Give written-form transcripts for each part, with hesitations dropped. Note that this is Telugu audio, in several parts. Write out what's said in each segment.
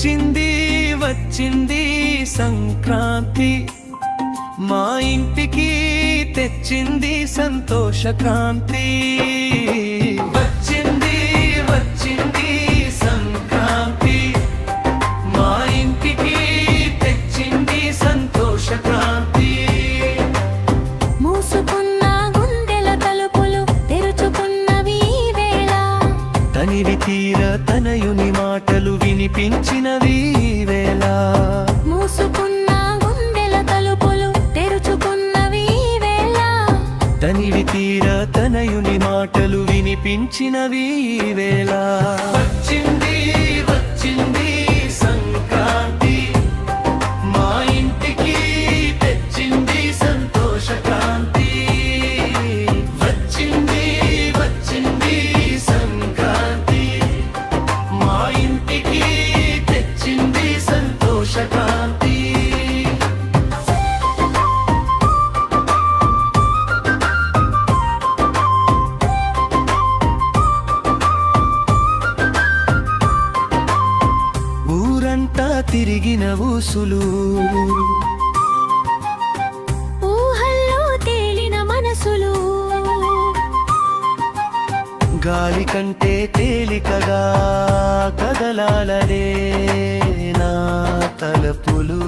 వచ్చింది వచ్చింది సంక్రాంతి, మా ఇంటికి తెచ్చింది సంతోష క్రాంతి. వచ్చింది వచ్చింది సంక్రాంతి, మా ఇంటికి తెచ్చింది సంతోష క్రాంతి. మూసుకున్న గుండెల తలుపులు తెరుచుకున్నవి ఈ వేళ, తనివి తీర తనయుని మాటలు వినిపించినవి ఈ వేళ. మూసుకున్న గుండెల తలుపులు తెరుచుకున్నవి ఈ వేళ, తనివి తీర తనయుని మాటలు వినిపించినవి ఈ వేళ. వచ్చింది వచ్చింది సంక్రాంతి, మా ఇంటికి తెచ్చింది సంతోష క్రాంతి. వచ్చింది వచ్చింది సంక్రాంతి, మా ఇంటికి తెచ్చింది సంతోష క్రాంతి. ఊరంతా తిరిగిన ఊసులు, ఊహల్లో తేలిన మనసులు, గాలి కంటే తేలికగా కదలాలనే నా తలపులు.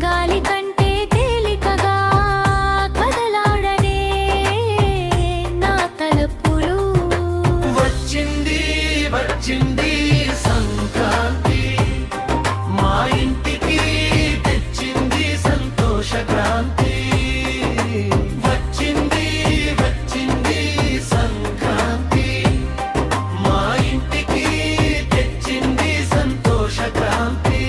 గాలి కంటే తేలికగా కదలాడనే నా తలుపులు. వచ్చింది వచ్చింది సంక్రాంతి, మా ఇంటికి తెచ్చింది సంతోష క్రాంతి. వచ్చింది వచ్చింది సంక్రాంతి, మా ఇంటికి తెచ్చింది సంతోష క్రాంతి.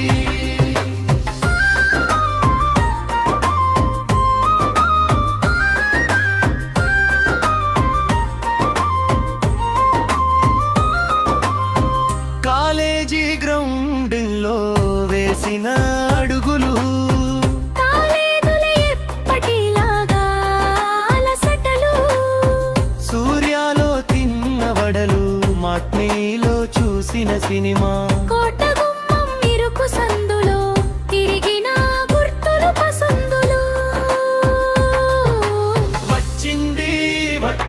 కాలేజీ గ్రౌండ్లో వేసిన అడుగులు, కాలేదులే ఎప్పటిలాగా అలసటలు, సూర్యాలో తిన్న వడలు, మాట్నీలో చూసిన సినిమా, కోట